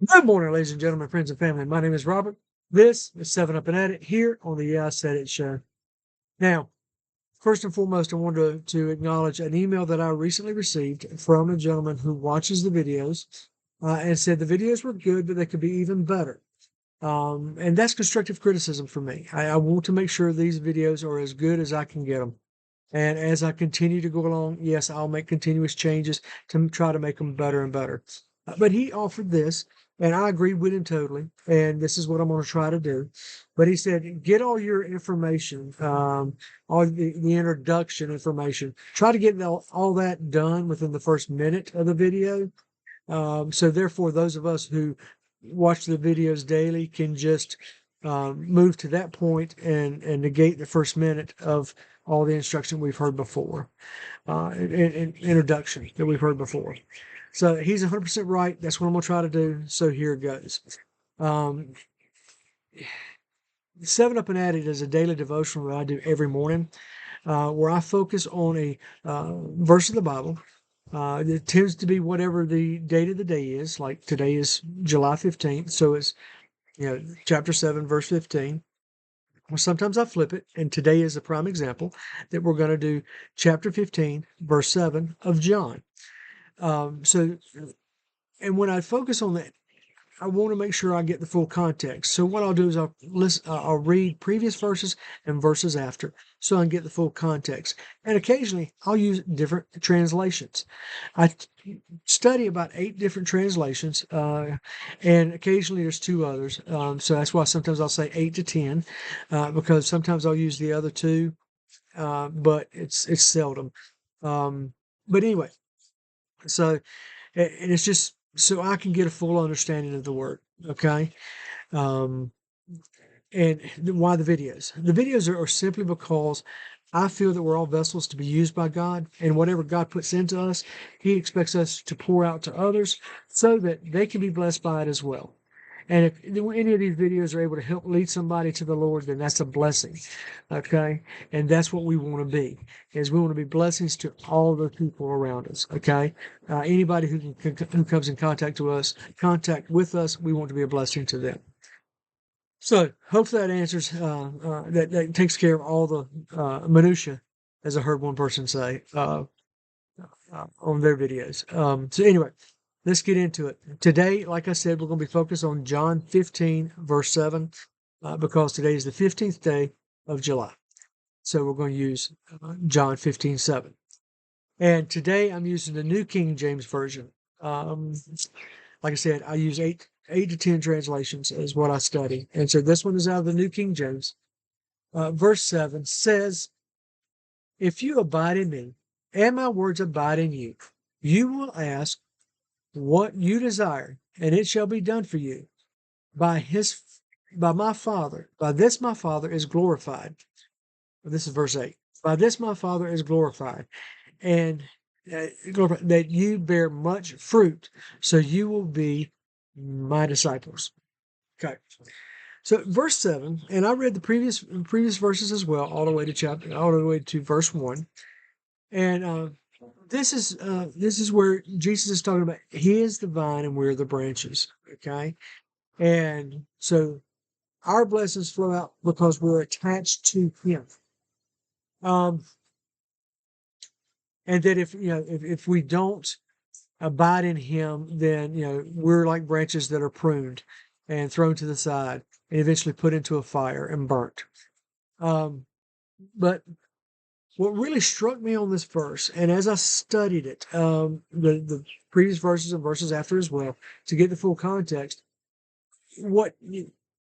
Good morning, ladies and gentlemen, friends and family. My name is Robert. This is 7 Up and At It here on the Yeah, I Said It show. Now, first and foremost, I wanted to acknowledge an email that I recently received from a gentleman who watches the videos and said the videos were good, but they could be even better. And that's constructive criticism for me. I want to make sure these videos are as good as I can get them. And as I continue to go along, yes, I'll make continuous changes to try to make them better and better. But he offered this, and I agreed with him totally. And this is what I'm going to try to do. But he said, get all your information, all the introduction information. Try to get all that done within the first minute of the video. So therefore, those of us who watch the videos daily can just move to that point and negate the first minute of all the instruction we've heard before, in introduction that we've heard before. So he's 100% right. That's what I'm going to try to do. So here it goes. Um, 7 Up and At It is a daily devotional that I do every morning, where I focus on a verse of the Bible. It tends to be whatever the date of the day is. Like today is July 15th, so it's chapter 7, verse 15. Well, sometimes I flip it, and today is a prime example that we're going to do chapter 15, verse 7 of John. And when I focus on that, I want to make sure I get the full context. So what I'll do is I'll read previous verses and verses after, so I can get the full context. And occasionally I'll use different translations. I study about 8 different translations, and occasionally there's 2 others. So that's why sometimes I'll say 8 to 10, because sometimes I'll use the other 2, but it's seldom. But anyway, so and it's just so I can get a full understanding of the word. Okay. Um, and why the videos? The videos are simply because I feel that we're all vessels to be used by God, and whatever God puts into us, He expects us to pour out to others so that they can be blessed by it as well. And if any of these videos are able to help lead somebody to the Lord, then that's a blessing. Okay. And that's what we want to be, is we want to be blessings to all the people around us. Okay. Anybody who comes in contact with us, we want to be a blessing to them. So hopefully that answers, that takes care of all the, minutia, as I heard one person say, on their videos. So anyway, let's get into it. Today, like I said, we're going to be focused on John 15, verse 7, because today is the 15th day of July. So we're going to use John 15, 7. And today I'm using the New King James Version. Like I said, I use 8 to 10 translations is what I study. And so this one is out of the New King James. Verse 7 says, if you abide in me, and my words abide in you, you will ask what you desire, and it shall be done for you. By my Father, by this my Father is glorified. This is verse 8. By this my Father is glorified, and that you bear much fruit, so you will be my disciples. Okay. So verse 7, and I read the previous verses as well, all the way to verse 1. And this is where Jesus is talking about He is the vine and we're the branches. Okay. And so our blessings flow out because we're attached to Him. And that if we don't abide in Him, then we're like branches that are pruned and thrown to the side and eventually put into a fire and burnt. But what really struck me on this verse, and as I studied it, the previous verses and verses after as well, to get the full context, what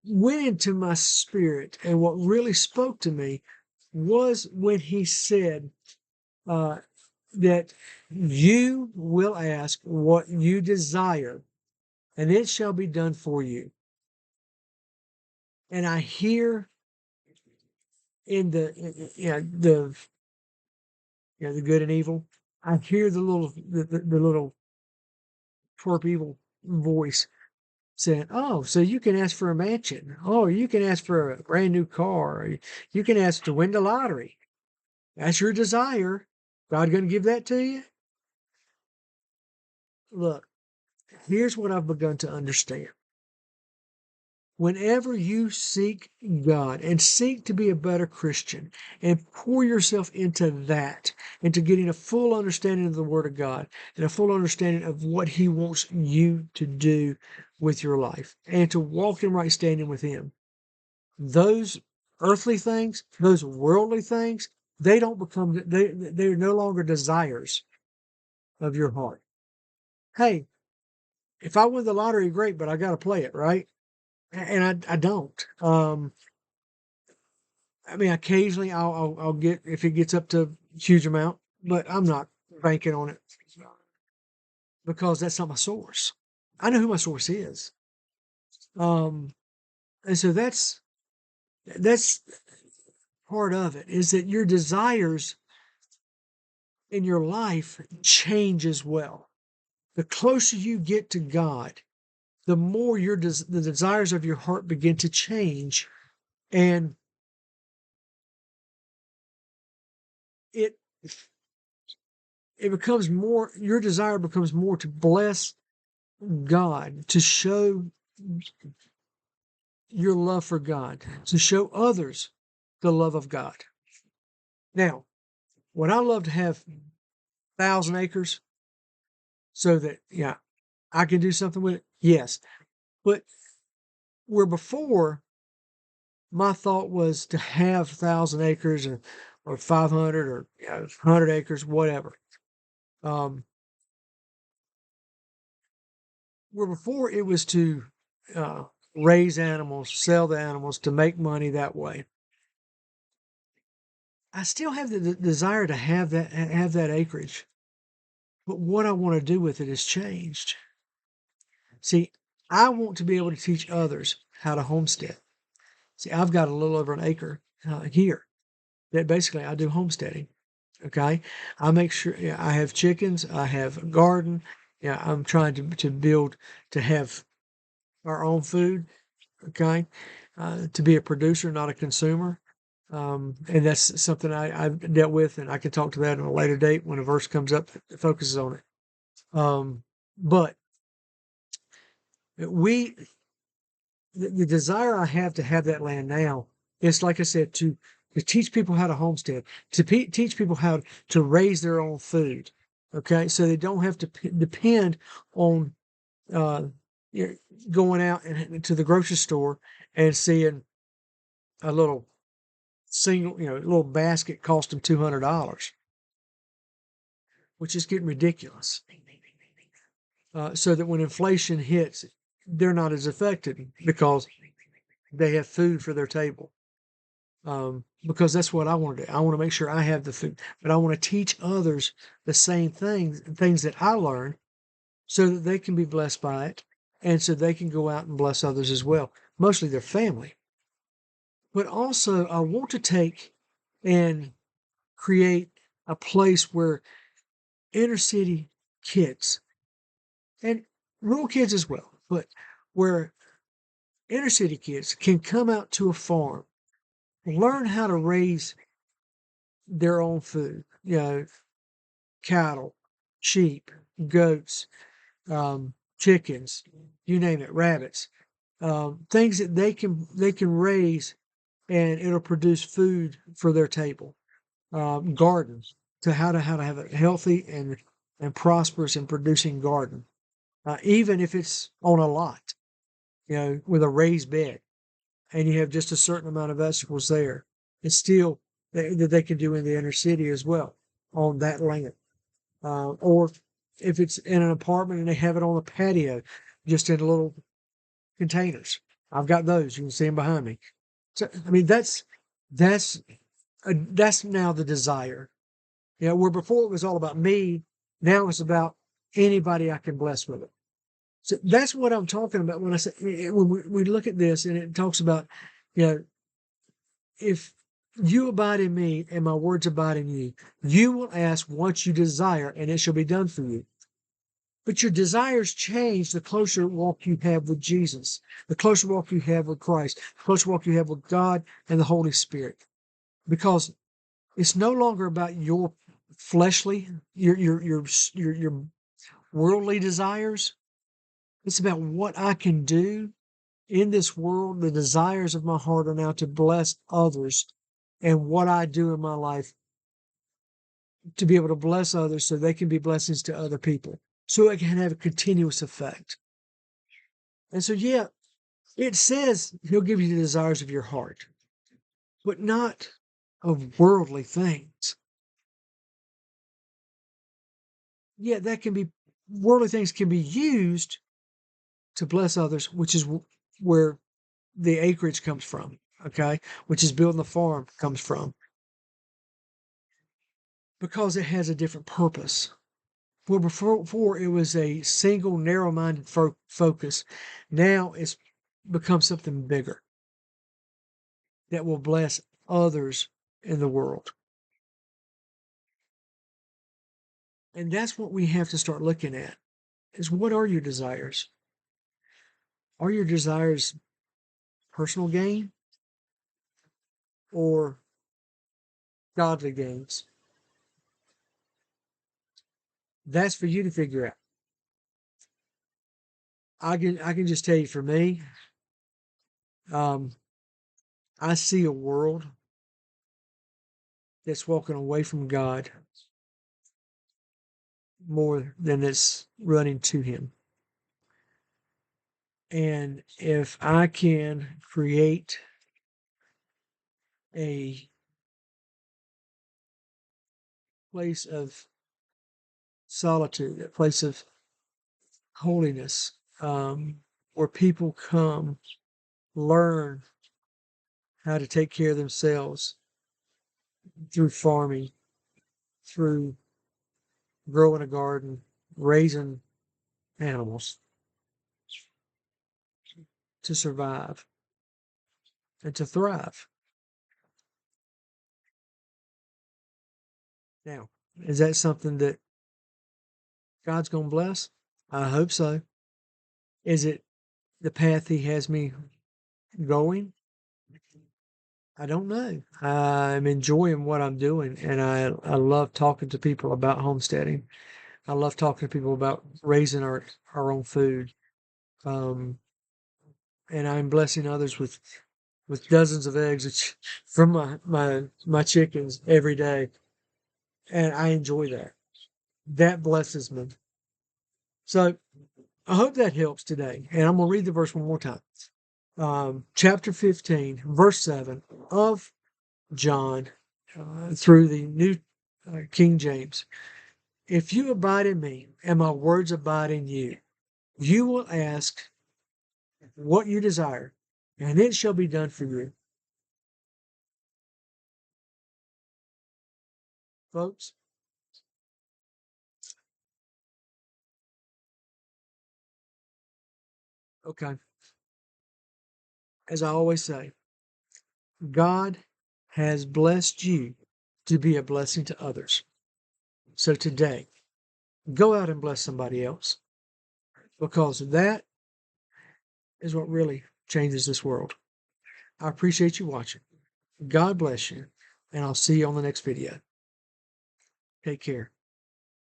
went into my spirit and what really spoke to me was when he said that you will ask what you desire, and it shall be done for you. And I hear in the good and evil, I hear the little twerp evil voice saying, "Oh, so you can ask for a mansion. Oh, you can ask for a brand new car. Or you can ask to win the lottery. That's your desire. God going to give that to you?" Look, here's what I've begun to understand. Whenever you seek God and seek to be a better Christian and pour yourself into that, into getting a full understanding of the Word of God and a full understanding of what He wants you to do with your life and to walk in right standing with Him, those earthly things, those worldly things, they don't become, they're no longer desires of your heart. Hey, if I win the lottery, great, but I got to play it, right? And I don't. I mean, occasionally I'll get, if it gets up to a huge amount, but I'm not banking on it because that's not my source. I know who my source is. Um, and so that's part of it, is that your desires in your life change as well. The closer you get to God, the more the desires of your heart begin to change, and it it becomes more, your desire becomes more to bless God, to show your love for God, to show others the love of God. Now, would I love to have 1,000 acres so that, yeah, I can do something with it? Yes. But where before my thought was to have 1,000 acres or 500 or 100 acres, whatever. Where before it was to raise animals, sell the animals to make money that way. I still have the desire to have that acreage, but what I want to do with it has changed. See, I want to be able to teach others how to homestead. See, I've got a little over an acre here that basically I do homesteading. Okay, I make sure, yeah, I have chickens, I have a garden. Yeah, I'm trying to build to have our own food. Okay, to be a producer, not a consumer. And that's something I've dealt with, and I can talk to that on a later date when a verse comes up that focuses on it. But we, the desire I have to have that land now is, like I said, to teach people how to homestead, to teach people how to raise their own food. Okay, so they don't have to depend on uh, going out to the grocery store and seeing a little single, little basket cost them $200, which is getting ridiculous. So that when inflation hits, they're not as affected because they have food for their table. Because that's what I want to do. I want to make sure I have the food, but I want to teach others the same things that I learned, so that they can be blessed by it, and so they can go out and bless others as well, mostly their family. But also, I want to take and create a place where inner city kids and rural kids as well, but where inner city kids can come out to a farm, learn how to raise their own food, cattle, sheep, goats, chickens, you name it, rabbits, things that they can raise, and it'll produce food for their table. Gardens, to how to have a healthy and prosperous and producing garden, even if it's on a lot, with a raised bed, and you have just a certain amount of vegetables there. It's still that they can do in the inner city as well on that land. Or if it's in an apartment and they have it on a patio, just in little containers. I've got those. You can see them behind me. So, I mean, that's that's now the desire. Where before it was all about me, now it's about anybody I can bless with it. So that's what I'm talking about when I say, when we look at this and it talks about, you know, if you abide in me and my words abide in you, you will ask what you desire and it shall be done for you. But your desires change the closer walk you have with Jesus, the closer walk you have with Christ, the closer walk you have with God and the Holy Spirit. Because it's no longer about your fleshly, your worldly desires. It's about what I can do in this world. The desires of my heart are now to bless others, and what I do in my life to be able to bless others so they can be blessings to other people. So it can have a continuous effect. And so, yeah, it says he'll give you the desires of your heart, but not of worldly things. Yeah, that can be, worldly things can be used to bless others, which is where the acreage comes from, okay? Which is building the farm comes from, because it has a different purpose. Well, before it was a single narrow-minded focus. Now it's become something bigger that will bless others in the world. And that's what we have to start looking at, is what are your desires? Are your desires personal gain or godly gains? That's for you to figure out. I can just tell you, for me, I see a world that's walking away from God more than it's running to Him. And if I can create a place of solitude, a place of holiness, where people come, learn how to take care of themselves through farming, through growing a garden, raising animals to survive and to thrive. Now, is that something that God's going to bless? I hope so. Is it the path He has me going? I don't know. I'm enjoying what I'm doing, and I love talking to people about homesteading. I love talking to people about raising our own food. Um, and I'm blessing others with dozens of eggs from my chickens every day, and I enjoy that. That blesses me. So I hope that helps today. And I'm gonna read the verse one more time. Chapter 15, verse 7 of John, through the New King James. If you abide in me and my words abide in you, you will ask what you desire, and it shall be done for you. Folks, okay, as I always say, God has blessed you to be a blessing to others. So today, go out and bless somebody else, because that is what really changes this world. I appreciate you watching. God bless you, and I'll see you on the next video. Take care.